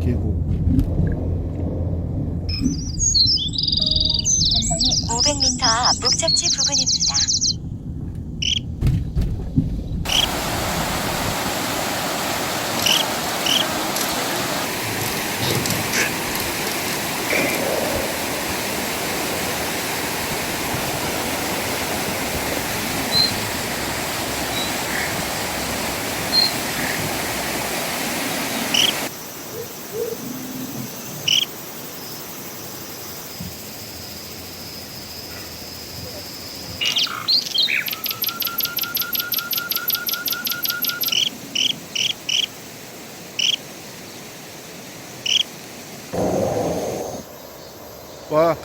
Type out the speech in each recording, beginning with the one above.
계곡. 전방에 500m 앞 목적지 부근입니다. 와.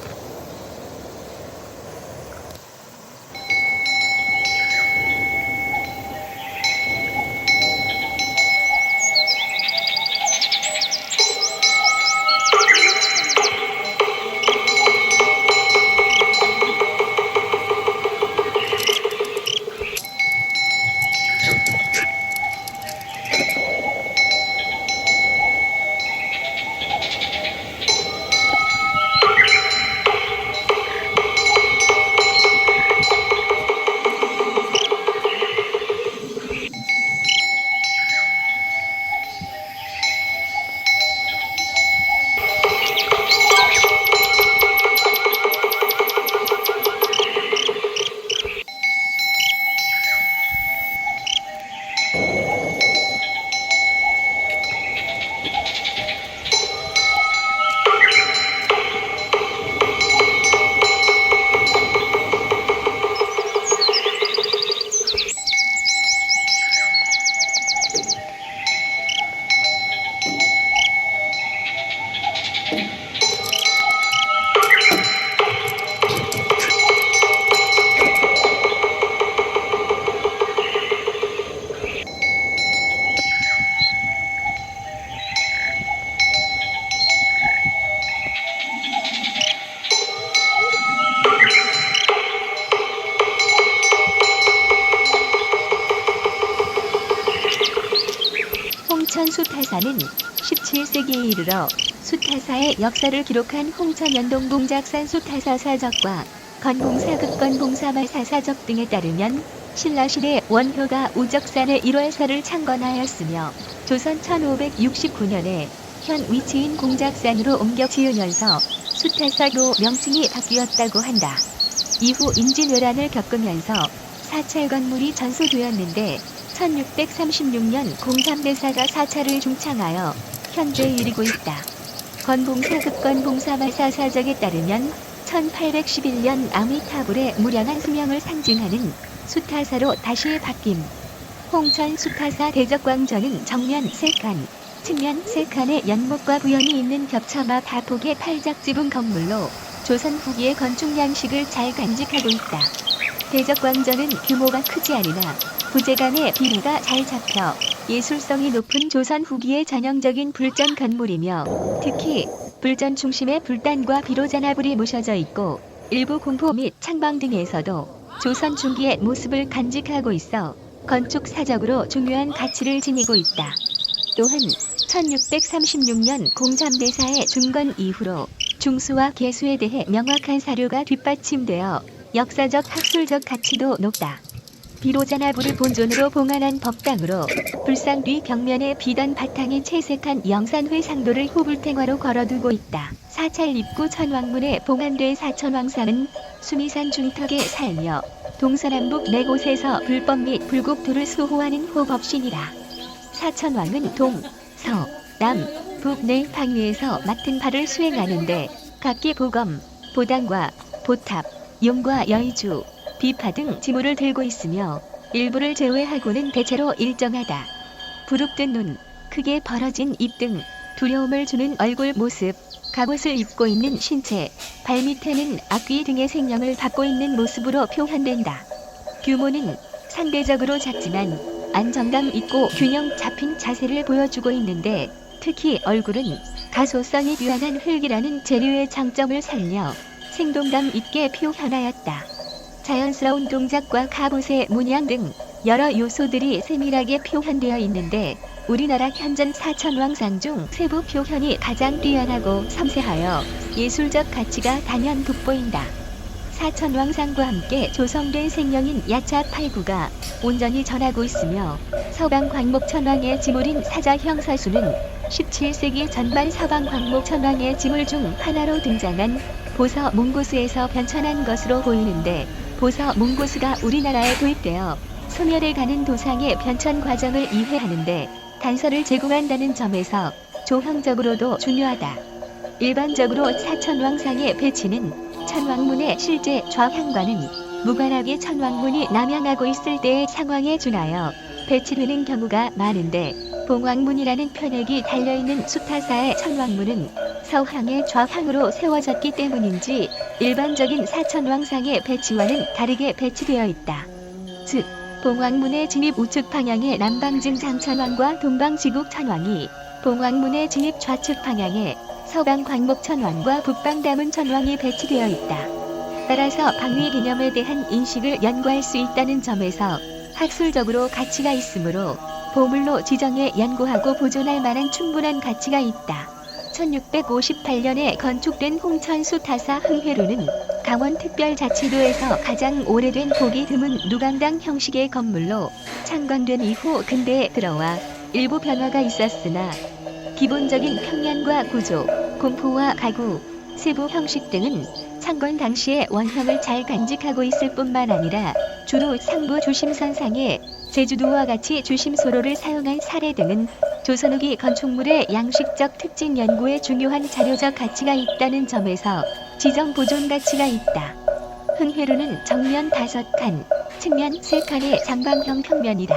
홍천 숫하사는 17세기에 이르러 숫하사의 역사를 기록한 홍천연동봉작산 숫하사 사적과 건봉사극 건봉사마사 사적 등에 따르면 신라시대 원효가 우적산의 1월사를 창건하였으며 조선 1569년에 현 위치인 공작산으로 옮겨 지으면서 숫하사로 명칭이 바뀌었다고 한다. 이후 임진왜란을 겪으면서 사찰 건물이 전소되었는데 1636년 공삼대사가 사찰을 중창하여 현재 이르고 있다. 건봉사극 건봉사마사 사적에 따르면 1811년 아미타불의 무량한 수명을 상징하는 숫하사로 다시 바뀜. 홍천 숫하사 대적광전은 정면 3칸, 측면 3칸의 연못과 부연이 있는 겹쳐마 다폭의 팔작지붕 건물로 조선 후기의 건축 양식을 잘 간직하고 있다. 대적광전은 규모가 크지 않으나 부재간의 비례가 잘 잡혀 예술성이 높은 조선 후기의 전형적인 불전 건물이며 특히 불전 중심에 불단과 비로자나불이 모셔져 있고 일부 공포 및 창방 등에서도 조선 중기의 모습을 간직하고 있어 건축 사적으로 중요한 가치를 지니고 있다. 또한 1636년 공잠대사의 중건 이후로 중수와 개수에 대해 명확한 사료가 뒷받침되어 역사적 학술적 가치도 높다. 비로자나불을 본존으로 봉안한 법당으로 불상 뒤 벽면에 비단 바탕에 채색한 영산회 상도를 후불탱화로 걸어두고 있다. 사찰 입구 천왕문에 봉안된 사천왕상은 수미산 중턱에 살며 동서남북 4곳에서 불법 및 불국토를 수호하는 호법신이라. 사천왕은 동, 서, 남, 북 네 방위에서 맡은 바를 수행하는데 각기 보검, 보당과 보탑, 용과 여의주, 비파 등 지물을 들고 있으며 일부를 제외하고는 대체로 일정하다. 부릅뜬 눈, 크게 벌어진 입 등 두려움을 주는 얼굴 모습, 갑옷을 입고 있는 신체, 발밑에는 악귀 등의 생명을 받고 있는 모습으로 표현된다. 규모는 상대적으로 작지만 안정감 있고 균형 잡힌 자세를 보여주고 있는데 특히 얼굴은 가소성이 뛰어난 흙이라는 재료의 장점을 살려 생동감 있게 표현하였다. 자연스러운 동작과 갑옷의 문양 등 여러 요소들이 세밀하게 표현되어 있는데 우리나라 현존 사천왕상 중 세부 표현이 가장 뛰어나고 섬세하여 예술적 가치가 단연 돋보인다. 사천왕상과 함께 조성된 생명인 야차 8구가 온전히 전하고 있으며 서방 광목천왕의 지물인 사자형 사수는 17세기 전반 서방 광목천왕의 지물 중 하나로 등장한 보서 몽고스에서 변천한 것으로 보이는데 보서 몽고스가 우리나라에 도입되어 소멸해 가는 도상의 변천 과정을 이해하는데 단서를 제공한다는 점에서 조형적으로도 중요하다. 일반적으로 사천왕상의 배치는 천왕문의 실제 좌향과는 무관하게 천왕문이 남향하고 있을 때의 상황에 준하여 배치되는 경우가 많은데 봉왕문이라는 편액이 달려있는 수타사의 천왕문은 서향의 좌향으로 세워졌기 때문인지 일반적인 사천왕상의 배치와는 다르게 배치되어 있다. 즉, 봉왕문의 진입 우측 방향의 남방증 장천왕과 동방지국 천왕이 봉왕문의 진입 좌측 방향의 서방 광목천왕과 북방 다문천왕이 배치되어 있다. 따라서 방위 개념에 대한 인식을 연구할 수 있다는 점에서 학술적으로 가치가 있으므로 보물로 지정해 연구하고 보존할 만한 충분한 가치가 있다. 1658년에 건축된 홍천수타사 흥회루는 강원특별자치도에서 가장 오래된 보기 드문 누강당 형식의 건물로 창건된 이후 근대에 들어와 일부 변화가 있었으나 기본적인 평면과 구조, 공포와 가구, 세부 형식 등은 창건 당시의 원형을 잘 간직하고 있을 뿐만 아니라 주로 상부 주심선상에 제주도와 같이 주심소로를 사용한 사례 등은 조선 후기 건축물의 양식적 특징 연구에 중요한 자료적 가치가 있다는 점에서 지정 보존 가치가 있다. 흥회루는 정면 5칸, 측면 3칸의 장방형 평면이다.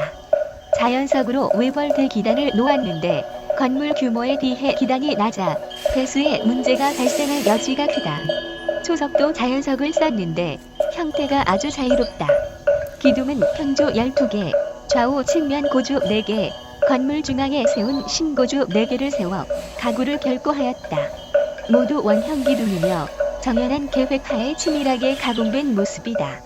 자연석으로 외벌대 기단을 놓았는데 건물 규모에 비해 기단이 낮아 배수에 문제가 발생할 여지가 크다. 초석도 자연석을 썼는데 형태가 아주 자유롭다. 기둥은 평조 12개, 좌우 측면 고주 4개, 건물 중앙에 세운 신고주 4개를 세워 가구를 결고하였다. 모두 원형 기둥이며 정연한 계획하에 치밀하게 가공된 모습이다.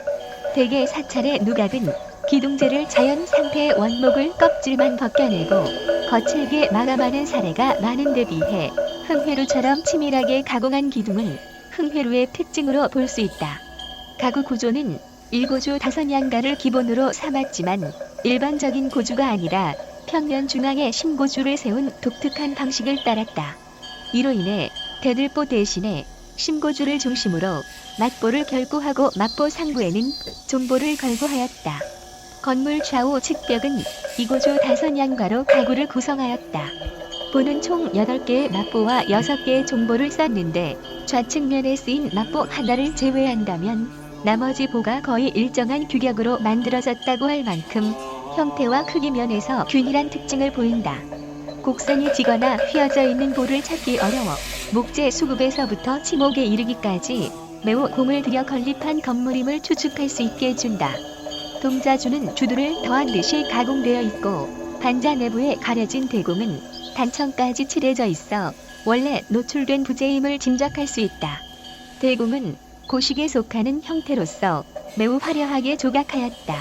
대개 사찰의 누각은 기둥재를 자연 상태의 원목을 껍질만 벗겨내고 거칠게 마감하는 사례가 많은 데 비해 흥회루처럼 치밀하게 가공한 기둥은 흥회루의 특징으로 볼 수 있다. 가구 구조는 일고주 5양가를 기본으로 삼았지만 일반적인 고주가 아니라 평면 중앙에 심고주를 세운 독특한 방식을 따랐다. 이로 인해 대들보 대신에 심고주를 중심으로 맞보를 결고하고 맞보 상부에는 존보를 걸고하였다. 건물 좌우 측벽은 이고주 5양가로 가구를 구성하였다. 보는 총 8개의 맞보와 6개의 존보를 썼는데 좌측면에 쓰인 맞보 하나를 제외한다면 나머지 보가 거의 일정한 규격으로 만들어졌다고 할 만큼 형태와 크기 면에서 균일한 특징을 보인다. 곡선이 지거나 휘어져 있는 보를 찾기 어려워 목재 수급에서부터 치목에 이르기까지 매우 공을 들여 건립한 건물임을 추측할 수 있게 해준다. 동자주는 주두를 더한 듯이 가공되어 있고 반자 내부에 가려진 대공은 단청까지 칠해져 있어 원래 노출된 부재임을 짐작할 수 있다. 대공은 고식에 속하는 형태로서 매우 화려하게 조각하였다.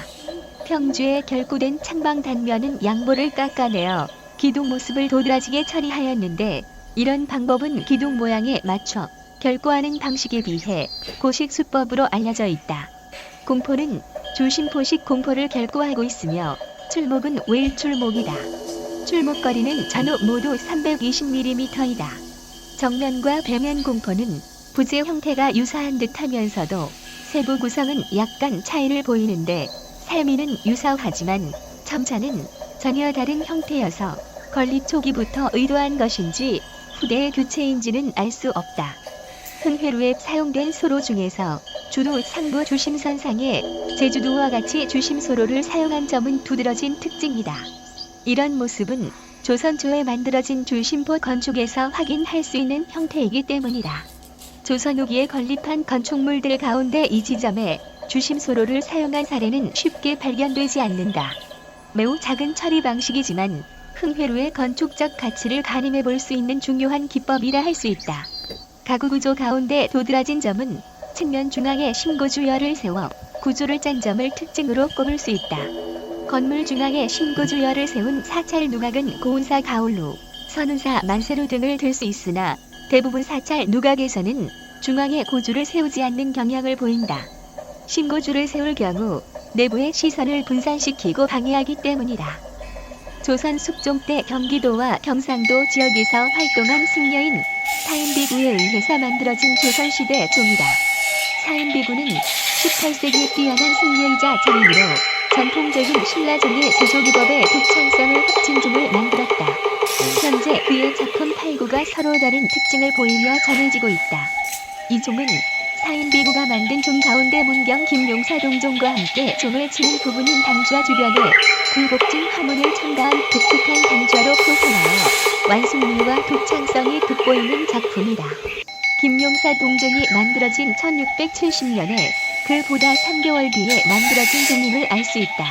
평주에 결구된 창방 단면은 양보를 깎아내어 기둥 모습을 도드라지게 처리하였는데 이런 방법은 기둥 모양에 맞춰 결구하는 방식에 비해 고식 수법으로 알려져 있다. 공포는 주심포식 공포를 결구하고 있으며 출목은 웨일출목이다. 출목거리는 전후 모두 320mm이다. 정면과 배면 공포는 부재 형태가 유사한 듯 하면서도 세부 구성은 약간 차이를 보이는데 살미는 유사하지만 점차는 전혀 다른 형태여서 건립 초기부터 의도한 것인지 후대의 교체인지는 알 수 없다. 흥회루에 사용된 소로 중에서 주로 상부 주심선상에 제주도와 같이 주심소로를 사용한 점은 두드러진 특징이다. 이런 모습은 조선 초에 만들어진 주심포 건축에서 확인할 수 있는 형태이기 때문이다. 조선 후기에 건립한 건축물들 가운데 이 지점에 주심소로를 사용한 사례는 쉽게 발견되지 않는다. 매우 작은 처리 방식이지만 흥회루의 건축적 가치를 가늠해 볼 수 있는 중요한 기법이라 할 수 있다. 가구 구조 가운데 도드라진 점은 측면 중앙에 심고주열을 세워 구조를 짠 점을 특징으로 꼽을 수 있다. 건물 중앙에 신고주열을 세운 사찰 누각은 고운사 가울루, 선운사 만세루 등을 들 수 있으나 대부분 사찰 누각에서는 중앙에 고주를 세우지 않는 경향을 보인다. 신고주를 세울 경우 내부의 시선을 분산시키고 방해하기 때문이다. 조선 숙종 때 경기도와 경상도 지역에서 활동한 승려인 사인비구에 의해서 만들어진 조선시대 종이다. 사인비구는 18세기에 뛰어난 승려이자 장인으로 전통적인 신라종의 제조기법의 독창성을 합친 종을 만들었다. 현재 그의 작품 8구가 서로 다른 특징을 보이며 전해지고 있다. 이 종은 사인비구가 만든 종 가운데 문경 김용사 동종과 함께 종을 치는 부분인 당좌 주변에 굴곡진 화문을 첨가한 독특한 당좌로 포선하여 완숙미와 독창성이 돋보이는 작품이다. 김용사 동종이 만들어진 1670년에 그보다 3개월 뒤에 만들어진 종임을 알 수 있다.